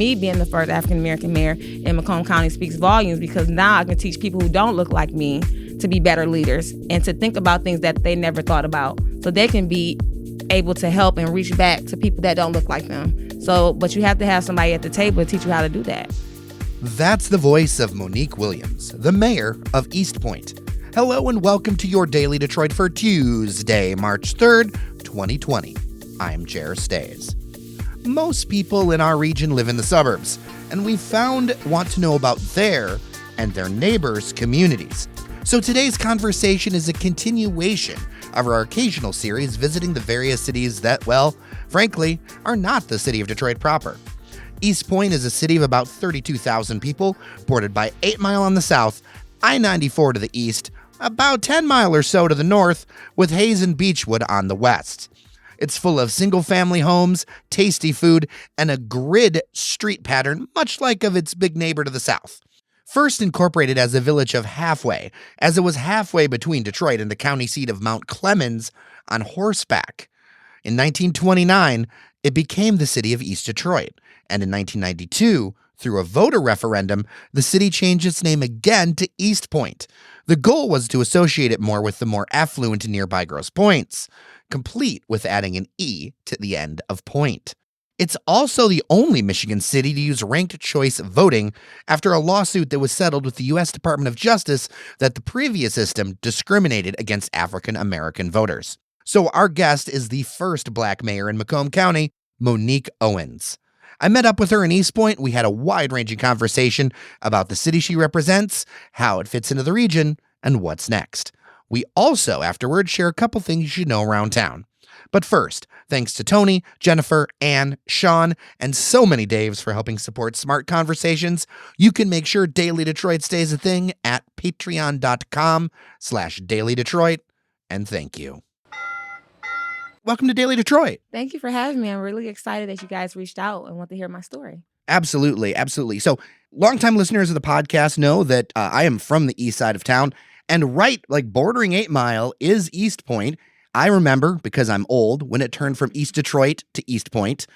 me being the first African-American mayor in Macomb County speaks volumes, because now I can teach people who don't look like me to be better leaders and to think about things that they never thought about, so they can be able to help and reach back to people that don't look like them. So, but you have to have somebody at the table to teach you how to do that. That's the voice of Monique Williams, the mayor of Eastpointe. Hello and welcome to your Daily Detroit for Tuesday, March 3rd, 2020. I'm Jer Stays. Most people in our region live in the suburbs, and we want to know about their and their neighbors' communities. So today's conversation is a continuation of our occasional series visiting the various cities that, well, frankly, are not the city of Detroit proper. Eastpointe is a city of about 32,000 people, bordered by 8 Mile on the south, I-94 to the east, about 10 Mile or so to the north, with Hayes and Beechwood on the west. It's full of single-family homes, tasty food, and a grid street pattern, much like of its big neighbor to the south. First incorporated as a village of Halfway, as it was halfway between Detroit and the county seat of Mount Clemens on horseback. In 1929, it became the city of East Detroit, and in 1992, through a voter referendum, the city changed its name again to Eastpointe. The goal was to associate it more with the more affluent nearby Grosse Pointes, complete with adding an E to the end of point. It's also the only Michigan city to use ranked choice voting after a lawsuit that was settled with the U.S. Department of Justice that the previous system discriminated against African American voters. So our guest is the first Black mayor in Macomb County, Monique Owens. I met up with her in Eastpointe. We had a wide-ranging conversation about the city she represents, how it fits into the region, and what's next. We also, afterwards, share a couple things you should know around town. But first, thanks to Tony, Jennifer, Ann, Sean, and so many Daves for helping support Smart Conversations. You can make sure Daily Detroit stays a thing at patreon.com/Daily Detroit, and thank you. Welcome to Daily Detroit. Thank you for having me. I'm really excited that you guys reached out and want to hear my story. Absolutely, absolutely. So, longtime listeners of the podcast know that I am from the east side of town, and bordering 8 Mile is Eastpointe. I remember, because I'm old, when it turned from East Detroit to Eastpointe.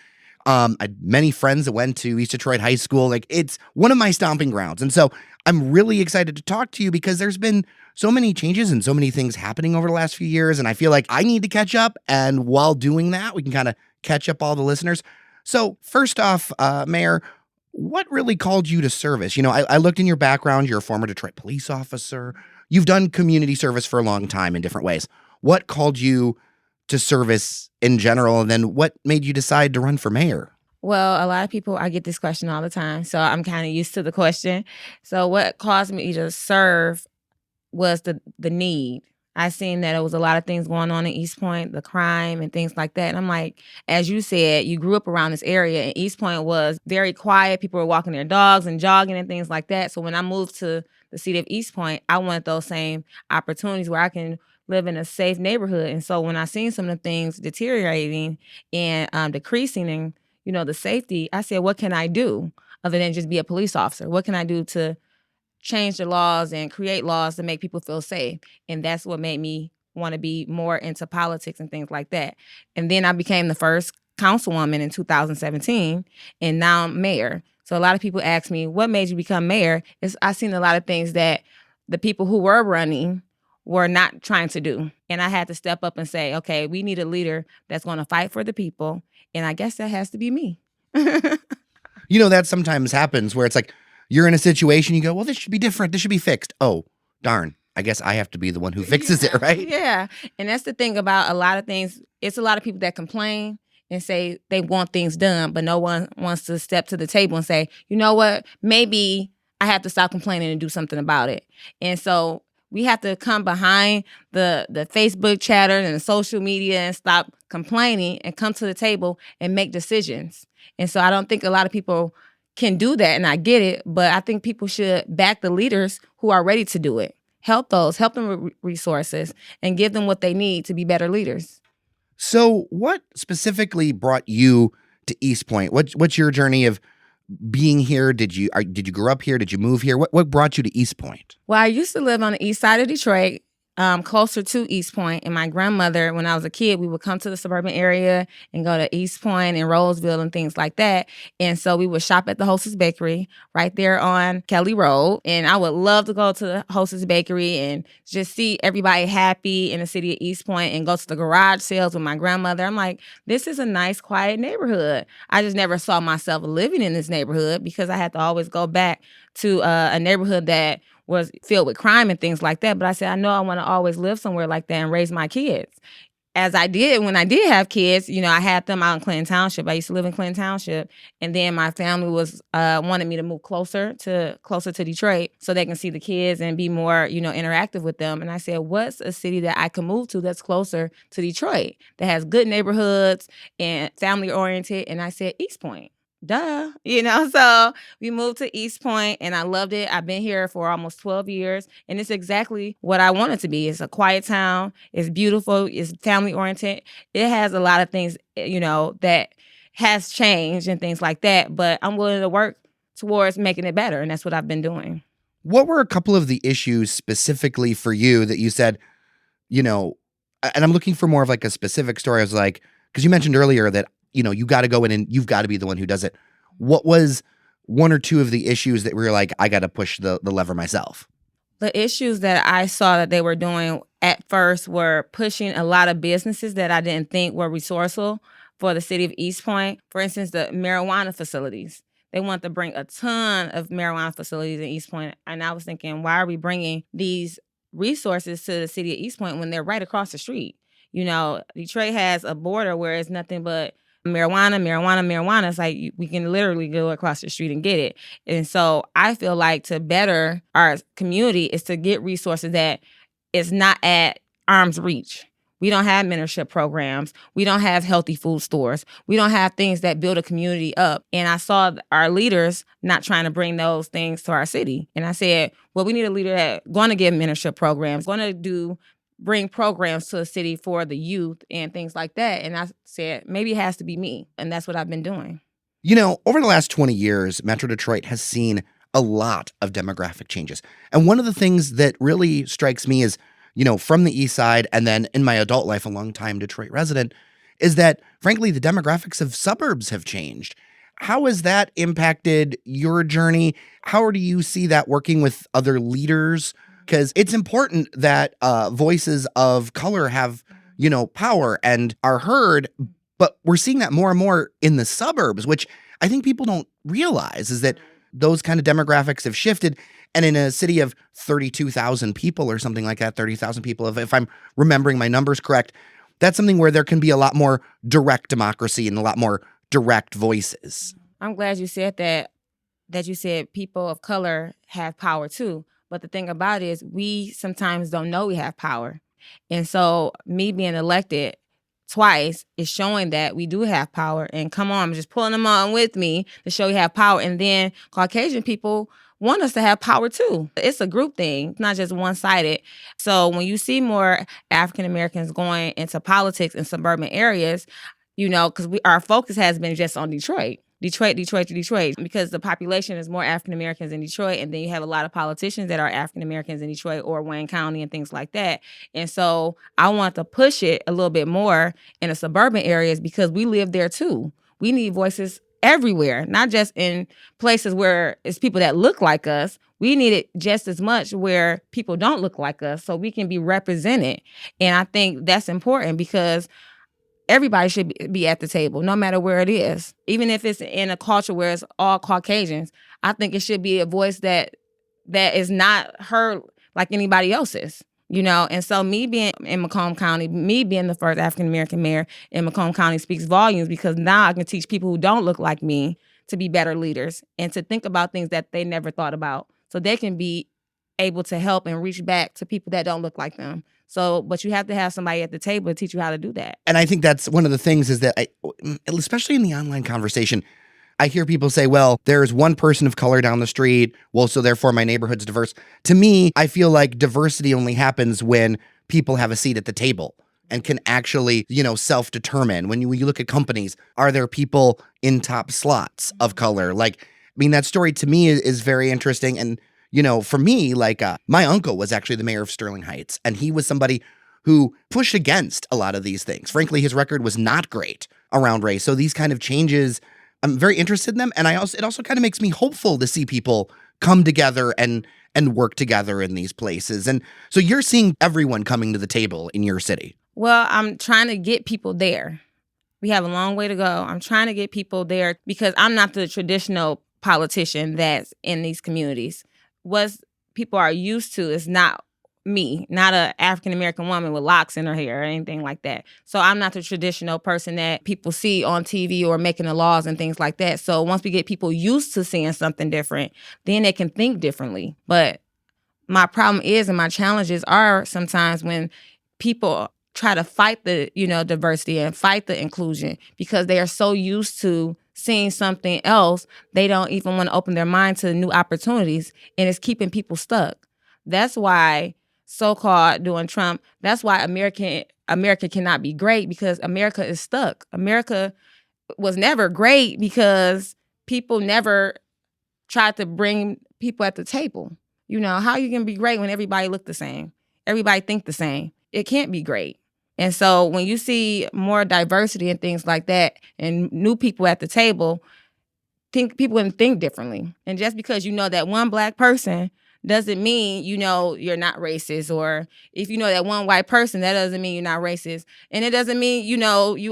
I had many friends that went to East Detroit High School. It's one of my stomping grounds. And so I'm really excited to talk to you because there's been so many changes and so many things happening over the last few years. And I feel like I need to catch up. And while doing that, we can kind of catch up all the listeners. So first off, Mayor, what really called you to service? I looked in your background. You're a former Detroit police officer. You've done community service for a long time in different ways. What called you to service in general, and then what made you decide to run for mayor? Well, a lot of people, I get this question all the time, so I'm kind of used to the question. So what caused me to serve was the need. I seen that there was a lot of things going on in Eastpointe, the crime and things like that. And I'm like, as you said, you grew up around this area, and Eastpointe was very quiet. People were walking their dogs and jogging and things like that. So when I moved to the city of Eastpointe, I wanted those same opportunities where I can live in a safe neighborhood. And so when I seen some of the things deteriorating and decreasing and, the safety, I said, what can I do other than just be a police officer? What can I do to change the laws and create laws to make people feel safe? And that's what made me want to be more into politics and things like that. And then I became the first councilwoman in 2017, and now I'm mayor. So a lot of people ask me, what made you become mayor? I seen a lot of things that the people who were running were not trying to do. And I had to step up and say, okay, we need a leader that's going to fight for the people. And I guess that has to be me. That sometimes happens where it's like you're in a situation, you go, well, this should be different. This should be fixed. Oh, darn. I guess I have to be the one who fixes it, right? Yeah. And that's the thing about a lot of things. It's a lot of people that complain and say they want things done, but no one wants to step to the table and say, you know what, maybe I have to stop complaining and do something about it. And so we have to come behind the Facebook chatter and the social media and stop complaining and come to the table and make decisions. And so I don't think a lot of people can do that, and I get it, but I think people should back the leaders who are ready to do it. Help them with resources and give them what they need to be better leaders. So what specifically brought you to Eastpointe? What's your journey of being here? Did you grow up here? Did you move here? What brought you to Eastpointe? Well, I used to live on the east side of Detroit, closer to Eastpointe. And my grandmother, when I was a kid, we would come to the suburban area and go to Eastpointe and Roseville and things like that. And so we would shop at the Hostess Bakery right there on Kelly Road. And I would love to go to the Hostess Bakery and just see everybody happy in the city of Eastpointe and go to the garage sales with my grandmother. I'm like, this is a nice, quiet neighborhood. I just never saw myself living in this neighborhood because I had to always go back to a neighborhood that was filled with crime and things like that. But I said, I know I want to always live somewhere like that and raise my kids. As I did when I did have kids, I had them out in Clinton Township. I used to live in Clinton Township. And then my family was wanted me to move closer to Detroit so they can see the kids and be more, interactive with them. And I said, what's a city that I can move to that's closer to Detroit, that has good neighborhoods and family oriented? And I said, Eastpointe. Duh, so we moved to Eastpointe and I loved it. I've been here for almost 12 years and it's exactly what I want it to be. It's a quiet town. It's beautiful. It's family oriented. It has a lot of things, that has changed and things like that, but I'm willing to work towards making it better. And that's what I've been doing. What were a couple of the issues specifically for you that you said, and I'm looking for more of like a specific story. I was like, because you mentioned earlier that you got to go in and you've got to be the one who does it. What was one or two of the issues that we were like, I got to push the lever myself? The issues that I saw that they were doing at first were pushing a lot of businesses that I didn't think were resourceful for the city of Eastpointe. For instance, the marijuana facilities. They want to bring a ton of marijuana facilities in Eastpointe. And I was thinking, why are we bringing these resources to the city of Eastpointe when they're right across the street? Detroit has a border where it's nothing but marijuana. It's like we can literally go across the street and get it. And so I feel like to better our community is to get resources that is not at arm's reach. We don't have mentorship programs. We don't have healthy food stores. We don't have things that build a community up. And I saw our leaders not trying to bring those things to our city. And I said, well, we need a leader that's going to give mentorship programs, going to bring programs to the city for the youth and things like that. And I said, maybe it has to be me. And that's what I've been doing. Over the last 20 years, Metro Detroit has seen a lot of demographic changes. And one of the things that really strikes me is, from the east side and then in my adult life, a long-time Detroit resident, is that, frankly, the demographics of suburbs have changed. How has that impacted your journey? How do you see that working with other leaders? Because it's important that voices of color have, power and are heard. But we're seeing that more and more in the suburbs, which I think people don't realize is that those kind of demographics have shifted. And in a city of 32,000 people or something like that, 30,000 people, if I'm remembering my numbers correct, that's something where there can be a lot more direct democracy and a lot more direct voices. I'm glad you said that you said people of color have power too. But the thing about it is we sometimes don't know we have power. And so me being elected twice is showing that we do have power. And come on, I'm just pulling them on with me to show you have power. And then Caucasian people want us to have power too. It's a group thing, it's not just one-sided. So when you see more African Americans going into politics in suburban areas, because our focus has been just on Detroit, because the population is more African Americans in Detroit, and then you have a lot of politicians that are African Americans in Detroit or Wayne County and things like that. And so I want to push it a little bit more in the suburban areas because we live there too. We need voices everywhere, not just in places where it's people that look like us. We need it just as much where people don't look like us so we can be represented. And I think that's important because everybody should be at the table, no matter where it is. Even if it's in a culture where it's all Caucasians, I think it should be a voice that is not heard like anybody else's, And so me being in Macomb County, me being the first African-American mayor in Macomb County speaks volumes because now I can teach people who don't look like me to be better leaders and to think about things that they never thought about so they can be able to help and reach back to people that don't look like them. So, but you have to have somebody at the table to teach you how to do that. And I think that's one of the things is that, especially in the online conversation, I hear people say, well, there's one person of color down the street. Well, so therefore my neighborhood's diverse. To me, I feel like diversity only happens when people have a seat at the table and can actually, self-determine. When you look at companies, are there people in top slots of color? That story to me is very interesting. And, For me, my uncle was actually the mayor of Sterling Heights, and he was somebody who pushed against a lot of these things. Frankly, his record was not great around race. So these kind of changes, I'm very interested in them. And it also kind of makes me hopeful to see people come together and work together in these places. And so you're seeing everyone coming to the table in your city. Well, I'm trying to get people there. We have a long way to go. I'm trying to get people there because I'm not the traditional politician that's in these communities. What people are used to is not me, not an African-American woman with locks in her hair or anything like that. So I'm not the traditional person that people see on TV or making the laws and things like that. So once we get people used to seeing something different, then they can think differently. But my problem is, and my challenges are sometimes when people try to fight the, diversity and fight the inclusion because they are so used to seeing something else, they don't even want to open their mind to new opportunities, and it's keeping people stuck. That's why so-called during Trump, that's why America cannot be great, because America is stuck. America was never great because people never tried to bring people at the table. How you can be great when everybody look the same? Everybody think the same. It can't be great. And so when you see more diversity and things like that and new people at the table, people wouldn't think differently. And just because that one black person doesn't mean, you're not racist. Or if you know that one white person, that doesn't mean you're not racist. And it doesn't mean, you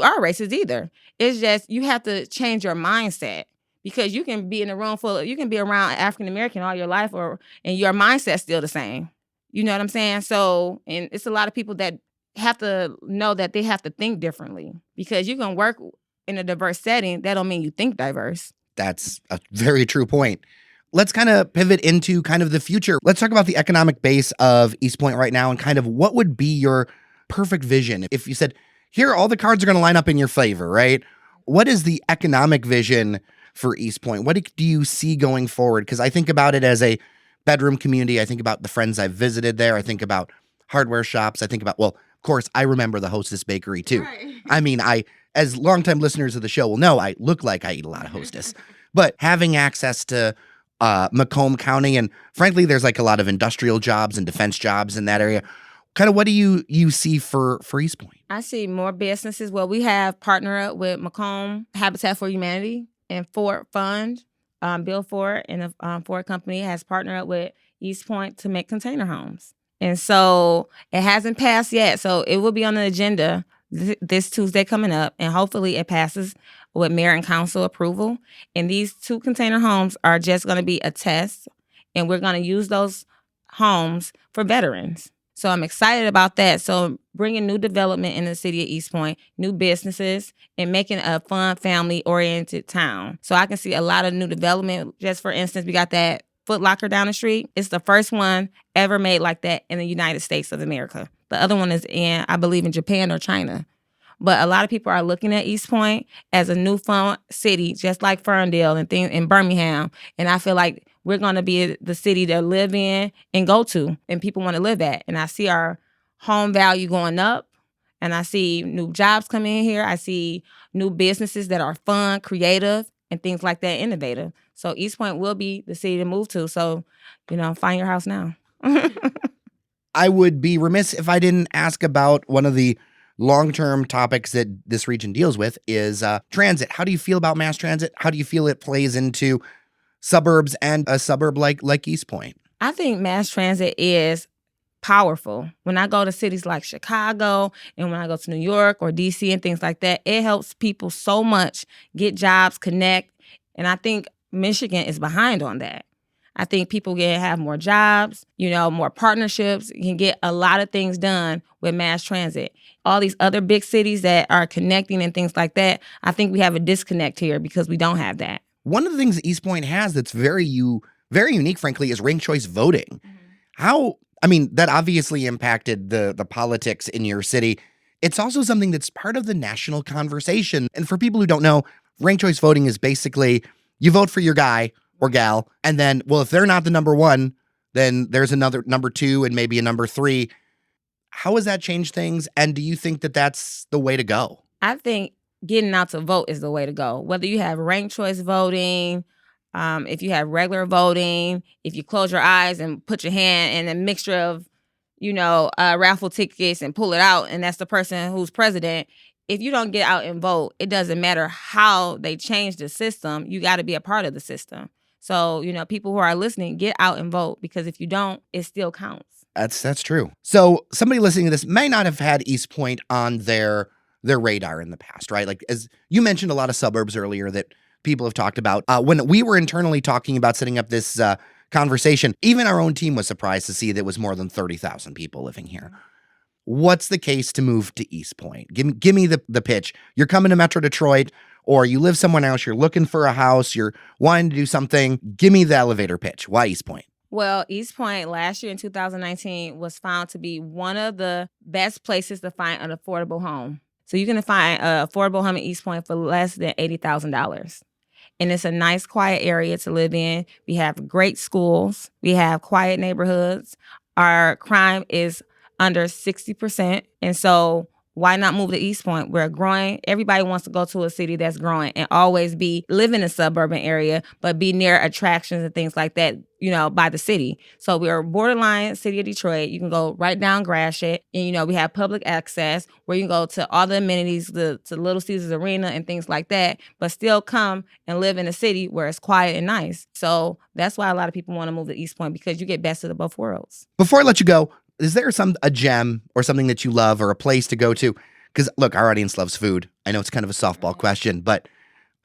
are racist either. It's just you have to change your mindset. Because you can be in a room you can be around African American all your life, and your mindset's still the same. You know what I'm saying? So, and it's a lot of people that have to know that they have to think differently. Because you can work in a diverse setting, that don't mean you think diverse. That's a very true point. Let's kind of pivot into kind of the future. Let's talk about the economic base of Eastpointe right now and kind of what would be your perfect vision. If you said, here, all the cards are going to line up in your favor, right? What is the economic vision for Eastpointe? What do you see going forward? Because I think about it as a bedroom community. I think about the friends I've visited there. I think about hardware shops. I think about, of course, I remember the Hostess Bakery too. Right. I mean, as longtime listeners of the show will know, I look like I eat a lot of Hostess. But having access to Macomb County, and frankly, there's a lot of industrial jobs and defense jobs in that area. Kind of what do you see for Eastpointe? I see more businesses. Well, we have partnered up with Macomb, Habitat for Humanity, and Ford Fund. Bill Ford and the Ford company has partnered up with Eastpointe to make container homes. And so it hasn't passed yet. So it will be on the agenda this Tuesday coming up. And hopefully it passes with mayor and council approval. And these 2 container homes are just going to be a test. And we're going to use those homes for veterans. So I'm excited about that. So bringing new development in the city of Eastpointe, new businesses, and making a fun, family-oriented town. So I can see a lot of new development. Just for instance, we got that Foot Locker down the street. It's the first one ever made like that in the United States of America. The other one is I believe, in Japan or China. But a lot of people are looking at Eastpointe as a new fun city, just like Ferndale and things in Birmingham. And I feel like we're going to be the city to live in and go to, and people want to live at. And I see our home value going up, and I see new jobs coming in here. I see new businesses that are fun, creative, and things like that, innovative. So Eastpointe will be the city to move to. So, find your house now. I would be remiss if I didn't ask about one of the long-term topics that this region deals with is transit. How do you feel about mass transit? How do you feel it plays into suburbs and a suburb like Eastpointe? I think mass transit is powerful. When I go to cities like Chicago and when I go to New York or DC and things like that, it helps people so much get jobs, connect. And I think Michigan is behind on that. I think people can have more jobs, more partnerships. You can get a lot of things done with mass transit. All these other big cities that are connecting and things like that, I think we have a disconnect here because we don't have that. One of the things that Eastpointe has that's very unique, frankly, is ranked choice voting. Mm-hmm. That obviously impacted the politics in your city. It's also something that's part of the national conversation. And for people who don't know, ranked choice voting is basically you vote for your guy or gal, and then, if they're not the number 1, then there's another number 2 and maybe a number 3. How has that changed things? And do you think that that's the way to go? I think getting out to vote is the way to go. Whether you have ranked choice voting, If you have regular voting, if you close your eyes and put your hand in a mixture of, raffle tickets and pull it out, and that's the person who's president. If you don't get out and vote, it doesn't matter how they change the system. You got to be a part of the system. So, people who are listening, get out and vote, because if you don't, it still counts. That's true. So somebody listening to this may not have had Eastpointe on their radar in the past, right? Like, as you mentioned, a lot of suburbs earlier that people have talked about. When we were internally talking about setting up this conversation, even our own team was surprised to see that it was more than 30,000 people living here. What's the case to move to Eastpointe? Give me the pitch. You're coming to Metro Detroit, or you live somewhere else, you're looking for a house, you're wanting to do something. Give me the elevator pitch. Why Eastpointe? Well, Eastpointe last year in 2019 was found to be one of the best places to find an affordable home. So you can find an affordable home in Eastpointe for less than $80,000. And it's a nice, quiet area to live in. We have great schools. We have quiet neighborhoods. Our crime is under 60%. And so why not move to Eastpointe? We're growing. Everybody wants to go to a city that's growing and always live in a suburban area, but be near attractions and things like that, by the city. So we're borderline city of Detroit. You can go right down Gratiot, and, we have public access where you can go to all the amenities, to Little Caesars Arena and things like that, but still come and live in a city where it's quiet and nice. So that's why a lot of people want to move to Eastpointe, because you get best of both worlds. Before I let you go, is there a gem or something that you love or a place to go to? Because, look, our audience loves food. I know it's kind of a softball question, but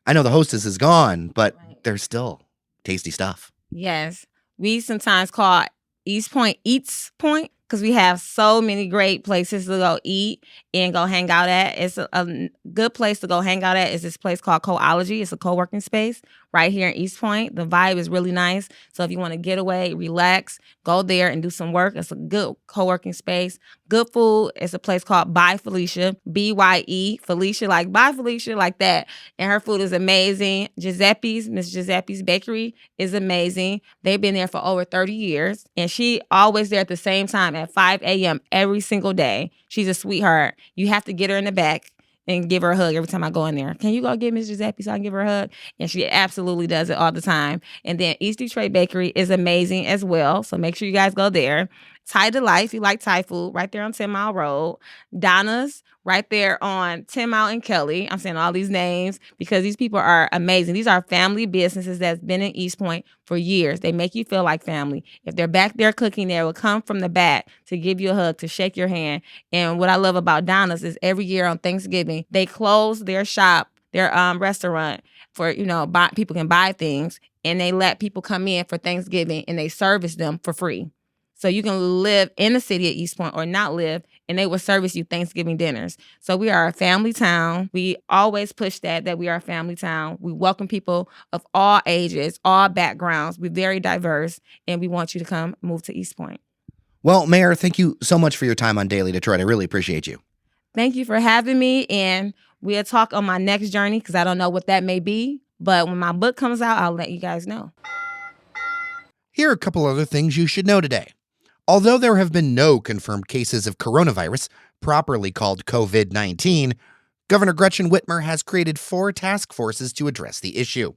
I know the hostess is gone, but there's still tasty stuff. Yes. We sometimes call Eastpointe Eats Point, because we have so many great places to go eat and go hang out at. It's a good place to go hang out at is this place called Coology. It's a co-working space right here in Eastpointe. The vibe is really nice. So if you want to get away, relax, go there and do some work. It's a good co-working space. Good food. It's a place called By Felicia, B-Y-E, Felicia, like By Felicia, like that. And her food is amazing. Miss Giuseppe's Bakery is amazing. They've been there for over 30 years. And she always there at the same time at 5 a.m. every single day. She's a sweetheart. You have to get her in the back and give her a hug every time I go in there. Can you go get Miss Giuseppe so I can give her a hug? And she absolutely does it all the time. And then East Detroit Bakery is amazing as well. So make sure you guys go there. Thai Delight, if you like Thai food, right there on 10 Mile Road. Donna's, right there on 10 Mile and Kelly. I'm saying all these names because these people are amazing. These are family businesses that's been in Eastpointe for years. They make you feel like family. If they're back there cooking, they will come from the back to give you a hug, to shake your hand. And what I love about Donna's is every year on Thanksgiving, they close their shop, their restaurant for, people can buy things, and they let people come in for Thanksgiving and they service them for free. So you can live in the city of Eastpointe or not live, and they will service you Thanksgiving dinners. So we are a family town. We always push that we are a family town. We welcome people of all ages, all backgrounds. We're very diverse, and we want you to come move to Eastpointe. Well, Mayor, thank you so much for your time on Daily Detroit. I really appreciate you. Thank you for having me, and we'll talk on my next journey because I don't know what that may be. But when my book comes out, I'll let you guys know. Here are a couple other things you should know today. Although there have been no confirmed cases of coronavirus, properly called COVID-19, Governor Gretchen Whitmer has created 4 task forces to address the issue.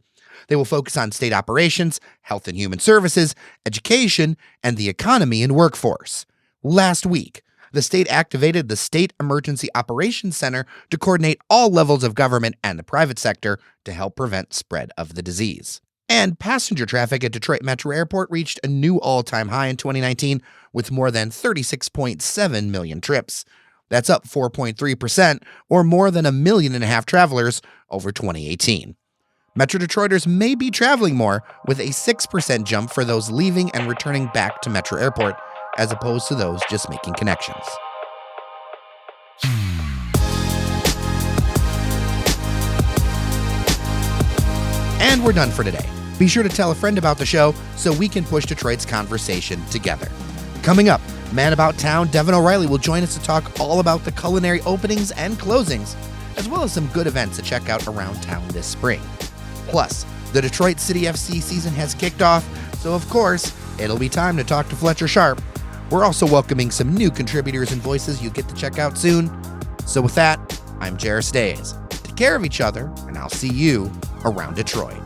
They will focus on state operations, health and human services, education, and the economy and workforce. Last week, the state activated the State Emergency Operations Center to coordinate all levels of government and the private sector to help prevent spread of the disease. And passenger traffic at Detroit Metro Airport reached a new all-time high in 2019 with more than 36.7 million trips. That's up 4.3%, or more than 1.5 million travelers over 2018. Metro Detroiters may be traveling more, with a 6% jump for those leaving and returning back to Metro Airport, as opposed to those just making connections. And we're done for today. Be sure to tell a friend about the show so we can push Detroit's conversation together. Coming up, Man About Town Devin O'Reilly will join us to talk all about the culinary openings and closings, as well as some good events to check out around town this spring. Plus, the Detroit City FC season has kicked off, so of course, it'll be time to talk to Fletcher Sharp. We're also welcoming some new contributors and voices you get to check out soon. So with that, I'm Jared Stays. Take care of each other, and I'll see you around Detroit.